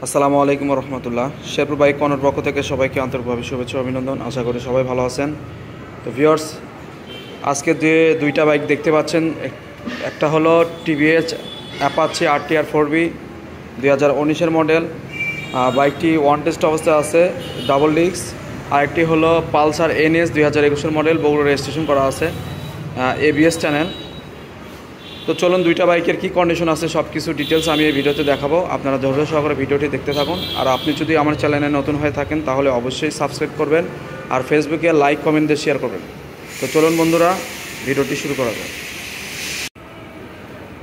আসসালামু আলাইকুম রহমতুল্লাহ। Sherpur bike corner পক্ষ থেকে সবাইকে আন্তরিকভাবে শুভেচ্ছা অভিনন্দন। আশা করি সবাই ভালো আছেন। তো ভিউয়ার্স, আজকে যে দুইটা বাইক দেখতে পাচ্ছেন, একটা হলো টিভিএস অ্যাপাচি RTR 4B 2019-এর মডেল। বাইকটি ওয়ান টেস্ট অবস্থায় আছে, ডাবল ডিস্ক। আরেকটি হলো পালসার NS 2021-এর মডেল, বগুড়া রেজিস্ট্রেশন করা আছে, ABS চ্যানেল। তো চলুন দুইটা বাইকের কী কন্ডিশন আছে সব কিছু ডিটেলস আমি এই ভিডিওতে দেখাবো। আপনারা ধৈর্য সহকারে ভিডিওটি দেখতে থাকুন। আর আপনি যদি আমার চ্যানেলে নতুন হয়ে থাকেন তাহলে অবশ্যই সাবস্ক্রাইব করবেন, আর ফেসবুকে লাইক কমেন্ট দিয়ে শেয়ার করবেন। তো চলুন বন্ধুরা, ভিডিওটি শুরু করা যাক।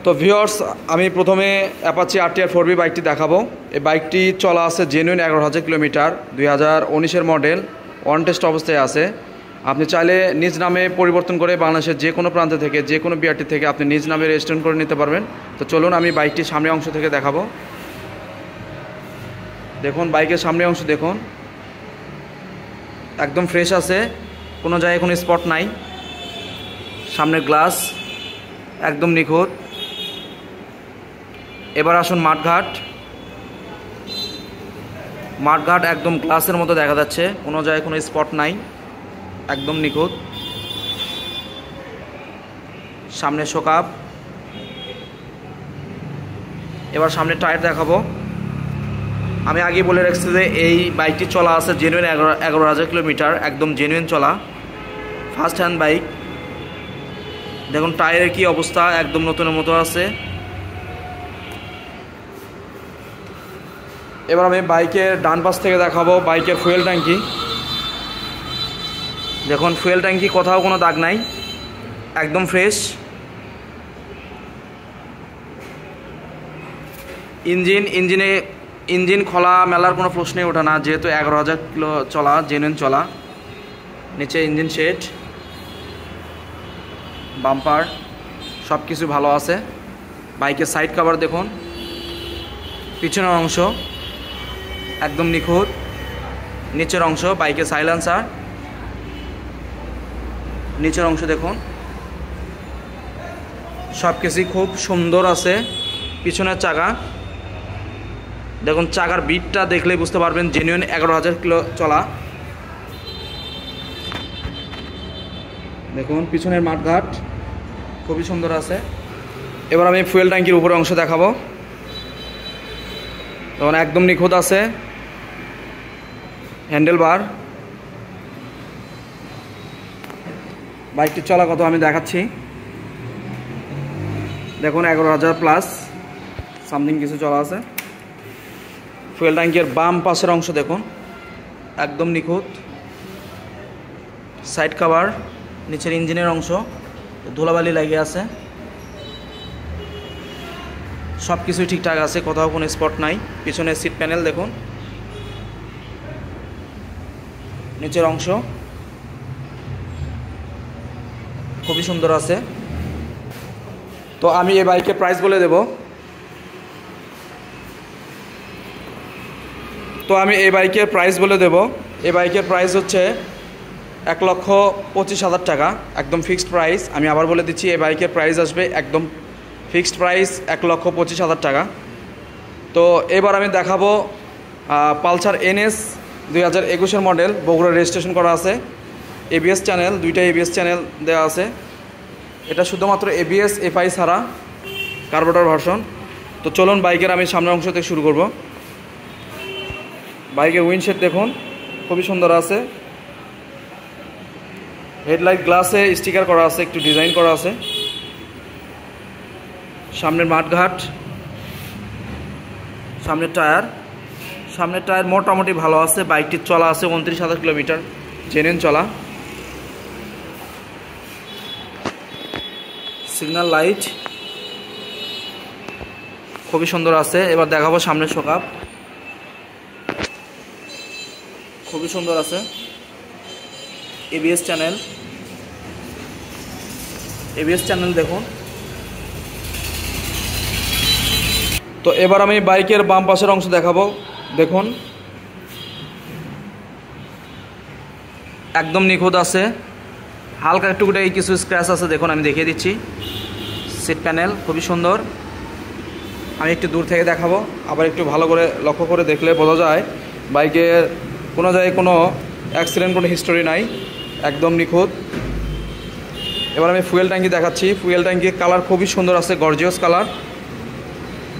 তো ভিউয়ার্স, আমি প্রথমে অ্যাপাচি RTR 4B বাইকটি দেখাবো। এই বাইকটি চলা আছে জেনুইন 11,000 কিলোমিটার, 2019-এর মডেল, ওয়ান টেস্ট অবস্থায় আছে। আপনি চাইলে নিজ নামে পরিবর্তন করে বাংলাদেশের যে কোনো প্রান্ত থেকে, যে কোনো বিআরটি থেকে আপনি নিজ নামে রেজিস্ট্রেশন করে নিতে পারবেন। তো চলুন আমি বাইকটির সামনের অংশ থেকে দেখাবো। দেখুন বাইকের সামনের অংশ দেখুন, একদম ফ্রেশ আছে, কোনো জায়গায় কোনো স্পট নাই। সামনের গ্লাস একদম নিখুঁত। এবার আসুন মাঠঘাট একদম গ্লাসের মতো দেখা যাচ্ছে, কোনো জায়গায় কোনো স্পট নাই, একদম নিখুঁত। সামনে শোকাপ। এবার সামনে টায়ার দেখাবো। আমি আগে বলে রাখছি যে এই বাইকটি চলা আছে জেনুইন 11,000 কিলোমিটার, একদম জেনুইন চলা, ফার্স্ট হ্যান্ড বাইক। দেখুন টায়ারের কি অবস্থা, একদম নতুনের মতো আছে। এবার আমি বাইকের ডান পাশ থেকে দেখাবো বাইকের ফুয়েল ট্যাঙ্কি। দেখুন ফুয়েল ট্যাঙ্কি কোথাও কোনো দাগ নাই, একদম ফ্রেশ। ইঞ্জিন খোলা মেলার কোনো প্রশ্নই ওঠে না, যেহেতু 11,000 কিলো চলা, জেনুইন চলা। নিচে ইঞ্জিন শেড, বাম্পার সব কিছু ভালো আছে। বাইকের সাইড কভার দেখুন, পিছনের অংশ একদম নিখুঁত। নিচের অংশ বাইকের সাইলেন্সার, নিচের অংশ দেখুন, সব কিছুই খুব সুন্দর আছে। পিছনের চাকা দেখুন, চাকার বিটটা দেখলেই বুঝতে পারবেন জেনুইন 11,000 কিলো চলা। দেখুন পিছনের মাঠঘাট খুবই সুন্দর আছে। এবার আমি ফুয়েল ট্যাঙ্কির উপরের অংশ দেখাবো। তখন একদম নিখুঁত আছে। হ্যান্ডেল বার, বাইকটি চলা কত আমি দেখাচ্ছি। দেখুন 11,000 প্লাস সামথিং কিছু চলা আছে। ফুয়েল ট্যাঙ্কের বাম পাশের অংশ দেখুন, একদম নিখুঁত। সাইড কভার, নিচের ইঞ্জিনের অংশ ধুলাবালি লাগিয়ে আছে, সব কিছুই ঠিকঠাক আছে, কোথাও কোনো স্পট নাই। পিছনের সিট প্যানেল দেখুন, নিচের অংশ খুবই সুন্দর আছে। তো আমি এই বাইকের প্রাইস বলে দেব। এই বাইকের প্রাইস হচ্ছে 1,25,000 টাকা, একদম ফিক্সড প্রাইস। আমি আবার বলে দিচ্ছি, এই বাইকের প্রাইস আসবে একদম ফিক্সড প্রাইস 1,25,000 টাকা। তো এবার আমি দেখাবো পালসার NS 2021-এর মডেল, বগুড়া রেজিস্ট্রেশন করা আছে, ABS চ্যানেল, দুইটা ABS চ্যানেল দেওয়া আছে। এটা শুধুমাত্র ABS FI ছাড়া কার্বোরেটর ভার্সন। তো চলুন বাইকের আমি সামনের অংশ থেকে শুরু করব। বাইকের উইন্ডশেড দেখুন, খুবই সুন্দর আছে। হেডলাইট গ্লাসে স্টিকার করা আছে, একটু ডিজাইন করা আছে। সামনের মাঠঘাট, সামনের টায়ার মোটামুটি ভালো আছে। বাইকটির চলা আছে 29,000 কিলোমিটার, জেনুইন চলা। সিগন্যাল লাইট খুবই সুন্দর আছে। এবার দেখাবো সামনের শোকাপ, খুবই সুন্দর আছে। ABS চ্যানেল দেখুন। তো এবার আমি বাইকের বাম পাশের অংশ দেখাবো। দেখুন একদম নিখুঁত আছে, হালকা টুকটাই এই কিছু স্ক্র্যাচ আছে, দেখুন আমি দেখিয়ে দিচ্ছি। সিট প্যানেল খুবই সুন্দর। আমি একটু দূর থেকে দেখাবো, আবার একটু ভালো করে লক্ষ্য করে দেখলে বোঝা যায় বাইকের কোনো জায়গায় কোনো অ্যাক্সিডেন্ট, কোনো হিস্টোরি নাই, একদম নিখুঁত। এবার আমি ফুয়েল ট্যাঙ্কি দেখাচ্ছি। ফুয়েল ট্যাঙ্কির কালার খুবই সুন্দর আছে, গর্জিয়াস কালার,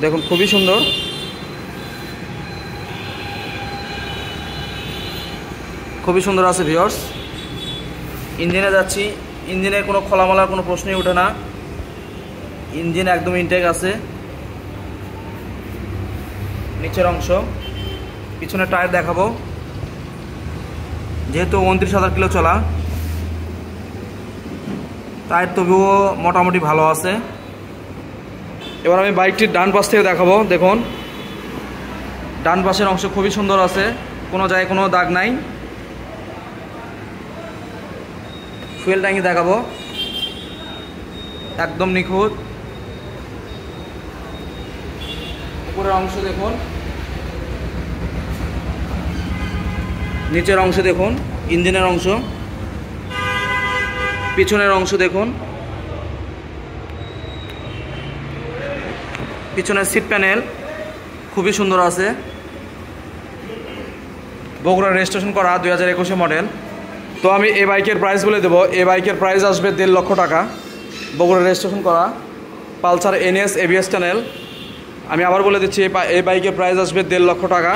দেখুন খুবই সুন্দর। খুবই সুন্দর আছে ভিউয়ার্স। ইঞ্জিনে যাচ্ছি, ইঞ্জিনের কোনো খোলামালার কোনো প্রশ্নই ওঠে না, ইঞ্জিন একদম ইনটেক আছে। নিচের অংশ, পিছনে টায়ার দেখাবো, যেহেতু 29,000 কিলো চলা টায়ার তবুও মোটামুটি ভালো আছে। এবার আমি বাইকটির ডান পাশ থেকে দেখাবো। দেখুন ডান পাশের অংশ খুবই সুন্দর আছে, কোনো জায়গায় কোনো দাগ নাই। ফুয়েল ট্যাঙ্কি দেখাবো, একদম নিখুঁত। উপরের অংশ দেখুন, নিচের অংশ দেখুন, ইঞ্জিনের অংশ, পিছনের অংশ দেখুন, পিছনের সিট প্যানেল খুবই সুন্দর আছে। বগুড়া রেজিস্ট্রেশন করা 2021 মডেল। তো আমি এই বাইকের প্রাইস বলে দেবো। এই বাইকের প্রাইস আসবে 1.5 লক্ষ টাকা। বগুড়া রেজিস্ট্রেশন করা পালসার NS ABS টানেল। আমি আবার বলে দিচ্ছি, এই বাইকের প্রাইস আসবে 1.5 লক্ষ টাকা।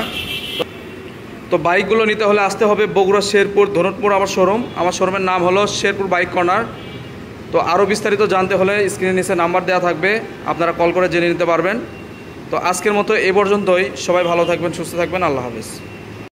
তো বাইকগুলো নিতে হলে আসতে হবে বগুড়া শেরপুর ধনটপুর আমার শোরুম। আমার শোরুমের নাম হলো শেরপুর বাইক কর্নার। তো আরও বিস্তারিত জানতে হলে স্ক্রিনের নিচে নাম্বার দেওয়া থাকবে, আপনারা কল করে জেনে নিতে পারবেন। তো আজকের মতো এই পর্যন্তই। সবাই ভালো থাকবেন, সুস্থ থাকবেন, আল্লাহ হাফেজ।